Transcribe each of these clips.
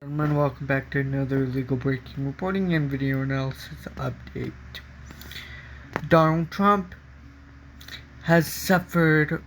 Gentlemen, welcome back to another legal breaking reporting and video analysis update. Donald Trump has suffered,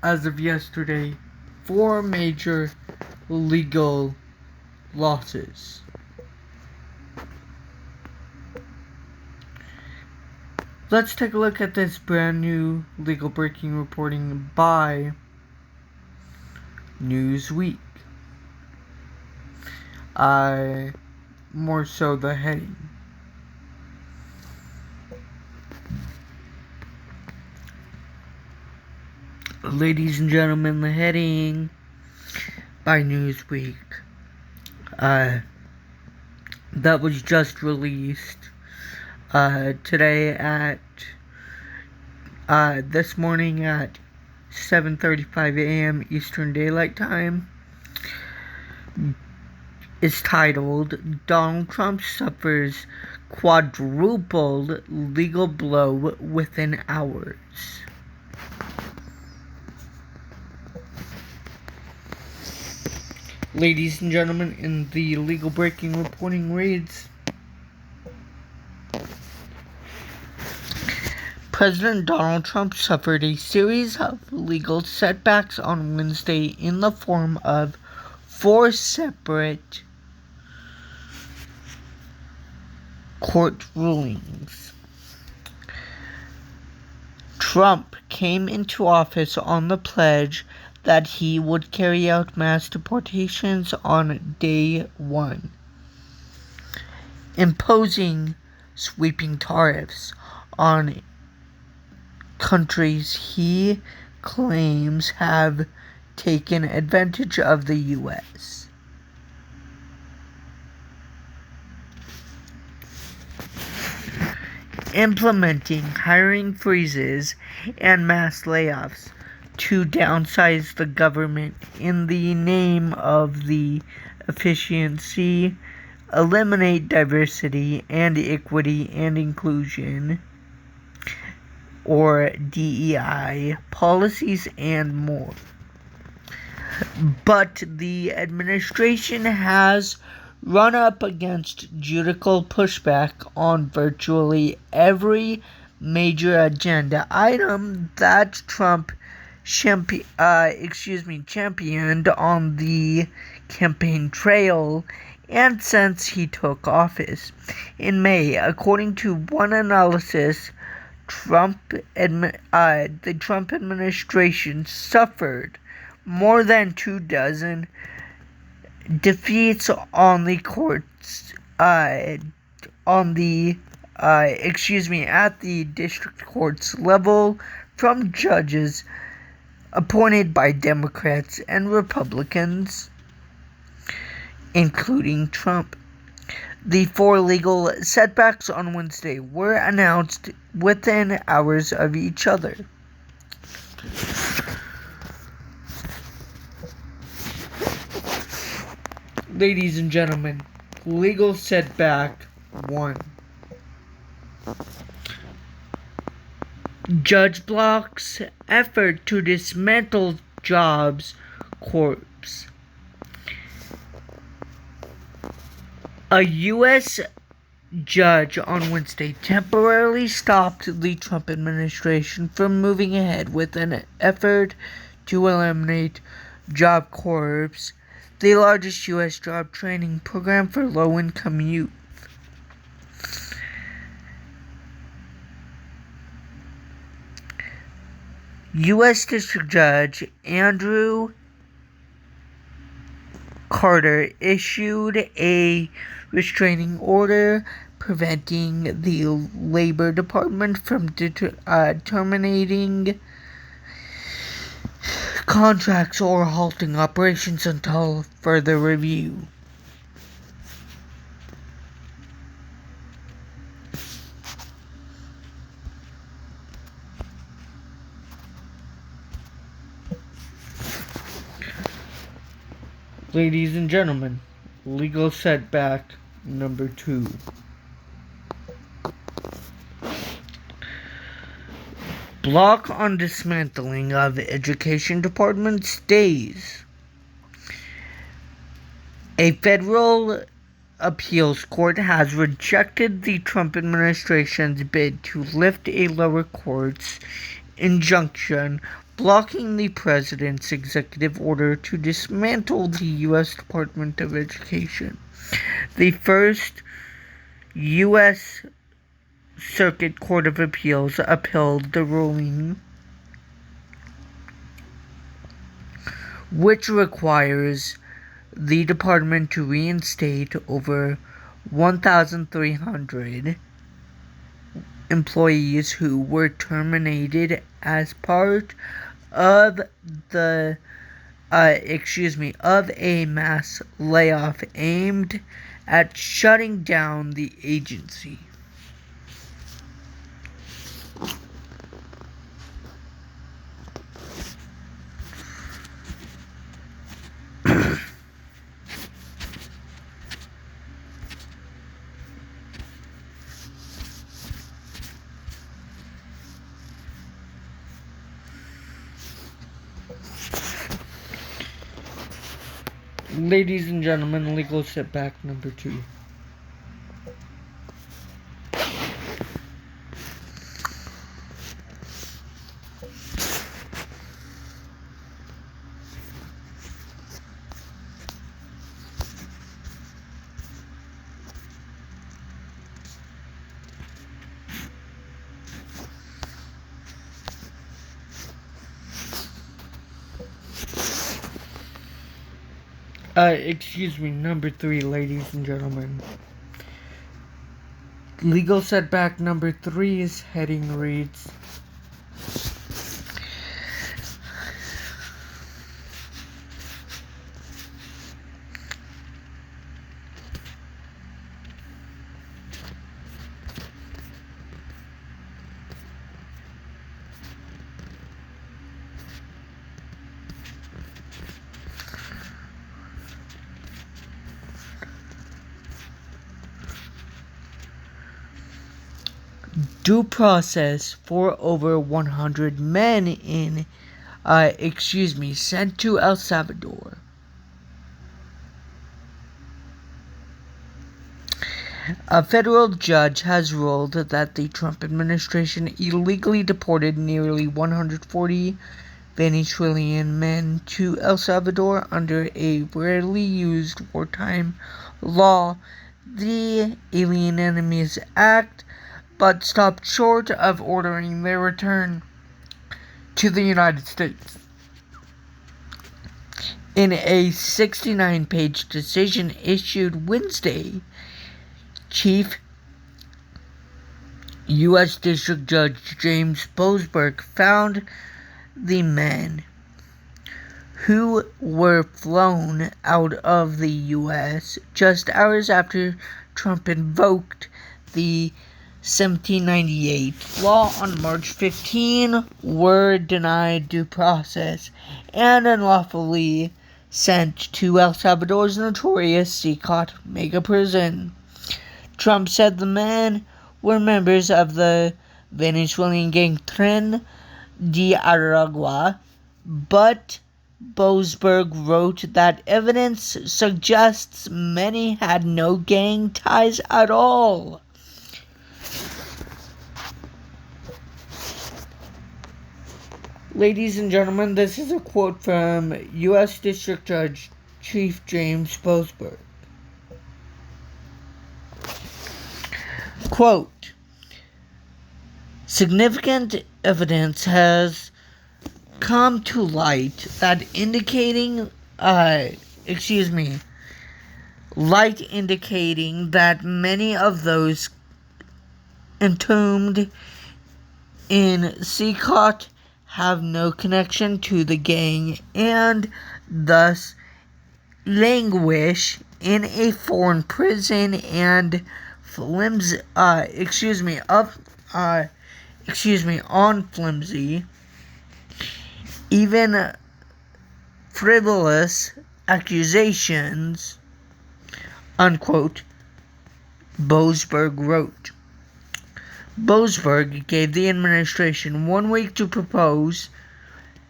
as of yesterday, 4 major legal losses. Let's take a look at this brand new legal breaking reporting by Newsweek. More so the heading. Ladies and gentlemen, the heading by Newsweek that was just released today at this morning at 7:35 a.m. Eastern Daylight Time is titled, Donald Trump Suffers Quadruple Legal Blow Within Hours. Ladies and gentlemen, in the legal breaking reporting reads, President Donald Trump suffered a series of legal setbacks on Wednesday in the form of 4 separate court rulings. Trump came into office on the pledge that he would carry out mass deportations on day 1, imposing sweeping tariffs on countries he claims have taken advantage of the U.S. Implementing hiring freezes and mass layoffs to downsize the government in the name of the efficiency, eliminate diversity and equity and inclusion, or DEI, policies and more. But the administration has run up against judicial pushback on virtually every major agenda item that Trump championed on the campaign trail and since he took office. In May, according to one analysis, the Trump administration suffered more than 24 defeats on the courts at the district courts level from judges appointed by Democrats and Republicans, including Trump. The 4 legal setbacks on Wednesday were announced within hours of each other. Ladies and gentlemen, legal setback 1. Judge blocks effort to dismantle Jobs Corps. A U.S. judge on Wednesday temporarily stopped the Trump administration from moving ahead with an effort to eliminate Job Corps, the largest U.S. job training program for low-income youth. U.S. District Judge Andrew Carter issued a restraining order preventing the Labor Department from terminating contracts or halting operations until further review. Ladies and gentlemen, legal setback number 2. Block on dismantling of education department stays. A federal appeals court has rejected the Trump administration's bid to lift a lower court's injunction blocking the president's executive order to dismantle the U.S. Department of Education. The First U.S. Circuit Court of Appeals upheld the ruling, which requires the department to reinstate over 1,300 employees who were terminated as part of a mass layoff aimed at shutting down the agency. Ladies and gentlemen, legal setback number 2. Number 3, ladies and gentlemen. Legal setback number 3's heading reads, due process for over 100 men sent to El Salvador. A federal judge has ruled that the Trump administration illegally deported nearly 140 Venezuelan men to El Salvador under a rarely used wartime law, the Alien Enemies Act, but stopped short of ordering their return to the United States. In a 69-page decision issued Wednesday, Chief U.S. District Judge James Boasberg found the men who were flown out of the U.S. just hours after Trump invoked the 1798 law on March 15 were denied due process and unlawfully sent to El Salvador's notorious Secot mega prison. Trump said the men were members of the Venezuelan gang Tren de Aragua, but Boasberg wrote that evidence suggests many had no gang ties at all. Ladies and gentlemen, this is a quote from U.S. District Judge Chief James Boasberg. Quote, significant evidence has come to light that indicating that many of those entombed in Secot have no connection to the gang and thus languish in a foreign prison and on flimsy, even frivolous accusations, unquote, Boasberg wrote. Boasberg gave the administration 1 week to propose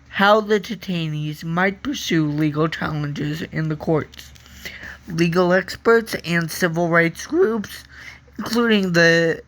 how the detainees might pursue legal challenges in the courts. Legal experts and civil rights groups, including the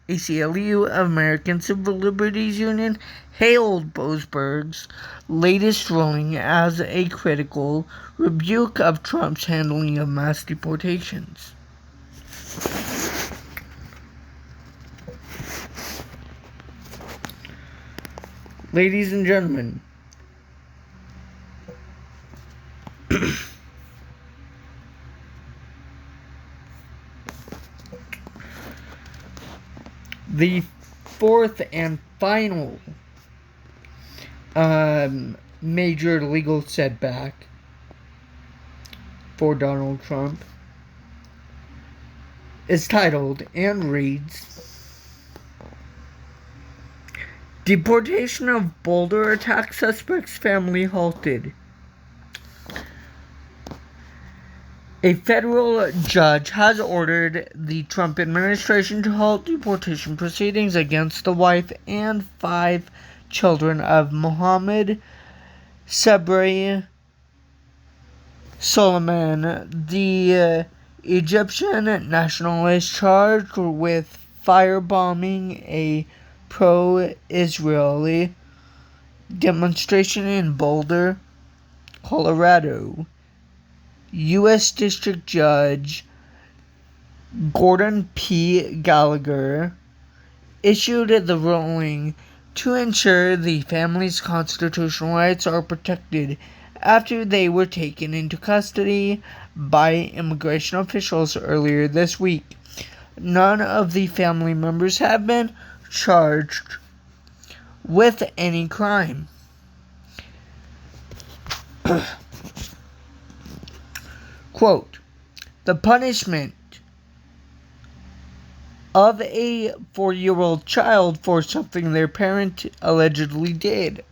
ACLU, American Civil Liberties Union, hailed Boasberg's latest ruling as a critical rebuke of Trump's handling of mass deportations. Ladies and gentlemen, the fourth and final major legal setback for Donald Trump is titled and reads, "Deportation of Boulder attack suspect's family halted." A federal judge has ordered the Trump administration to halt deportation proceedings against the wife and 5 children of Mohammed Sabri Solomon, the Egyptian nationalist charged with firebombing a pro-Israeli demonstration in Boulder, Colorado. U.S. District Judge Gordon P. Gallagher issued the ruling to ensure the family's constitutional rights are protected after they were taken into custody by immigration officials earlier this week. None of the family members have been charged with any crime. Quote, "The punishment of a 4-year-old child for something their parent allegedly did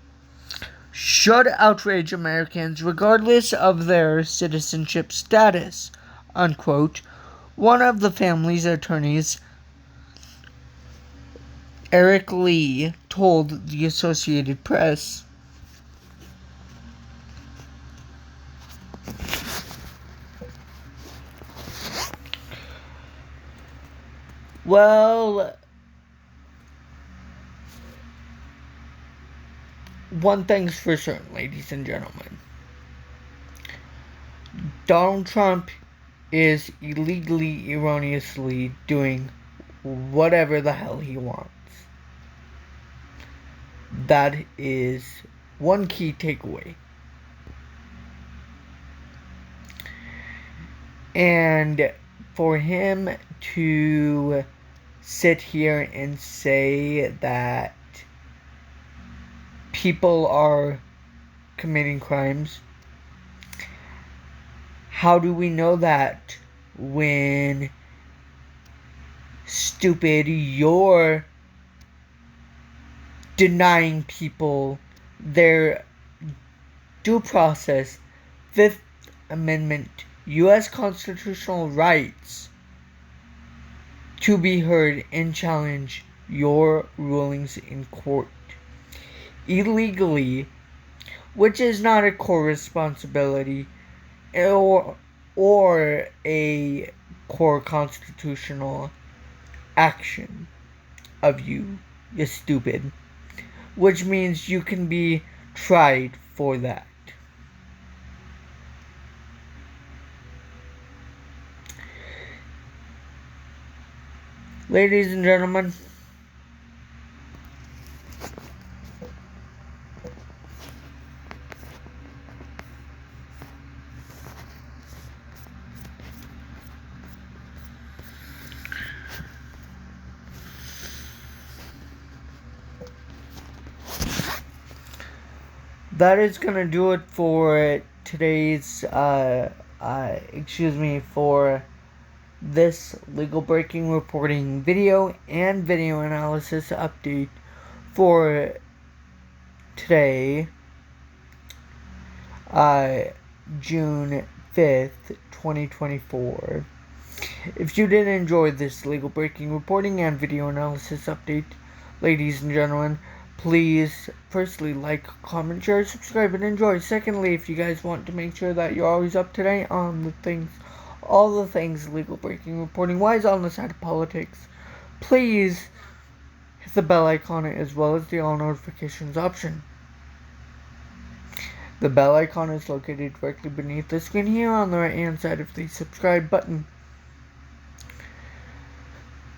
should outrage Americans regardless of their citizenship status," unquote, one of the family's attorneys, Eric Lee, told the Associated Press. Well, one thing's for certain, ladies and gentlemen. Donald Trump is illegally, erroneously doing whatever the hell he wants. That is one key takeaway. And for him to sit here and say that people are committing crimes, how do we know that when, stupid, you're denying people their due process, Fifth Amendment, U.S. constitutional rights to be heard and challenge your rulings in court illegally, which is not a core responsibility or a core constitutional action of you stupid, which means you can be tried for that. Ladies and gentlemen, that is gonna do it for today's, for this legal breaking reporting video and video analysis update for today, June 5th, 2024. If you did enjoy this legal breaking reporting and video analysis update, ladies and gentlemen, please firstly like, comment, share, subscribe, and enjoy. Secondly, if you guys want to make sure that you're always up to date on the things all the things legal breaking reporting wise on the side of politics, please hit the bell icon as well as the all notifications option. The bell icon is located directly beneath the screen here on the right hand side of the subscribe button.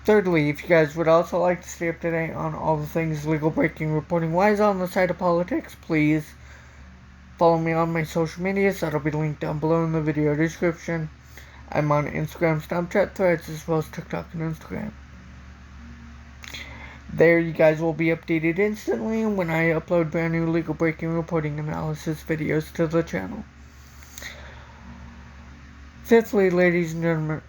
Thirdly, if you guys would also like to stay up to date on all the things legal breaking reporting wise on the side of politics, please follow me on my social medias. That'll be linked down below in the video description. I'm on Instagram, Snapchat, Threads, as well as TikTok and Instagram. There you guys will be updated instantly when I upload brand new legal breaking reporting analysis videos to the channel. Fourthly, ladies and gentlemen,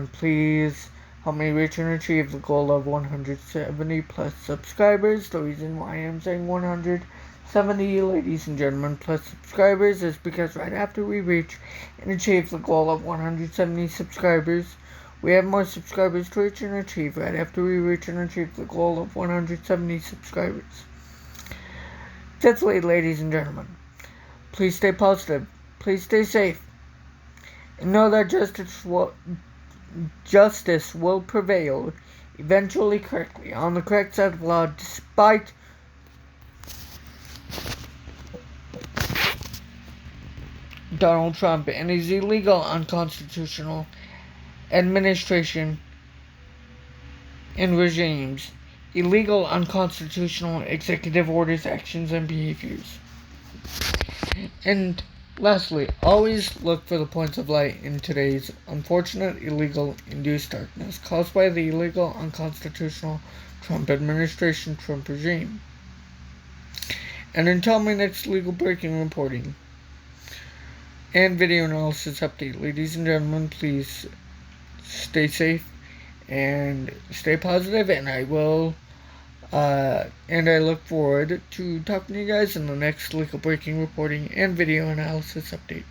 please help me reach and achieve the goal of 170 plus subscribers. The reason why I'm saying 170, ladies and gentlemen, plus subscribers is because right after we reach and achieve the goal of 170 subscribers, we have more subscribers to reach and achieve right after we reach and achieve the goal of 170 subscribers. Fifthly, ladies and gentlemen, please stay positive, please stay safe, and know that justice will prevail eventually correctly on the correct side of law, despite Donald Trump and his illegal, unconstitutional administration and regimes, illegal, unconstitutional executive orders, actions, and behaviors. And lastly, always look for the points of light in today's unfortunate, illegal, induced darkness caused by the illegal, unconstitutional Trump administration, Trump regime. And until my next legal breaking reporting and video analysis update, ladies and gentlemen, please stay safe and stay positive, and I look forward to talking to you guys in the next legal breaking reporting and video analysis update.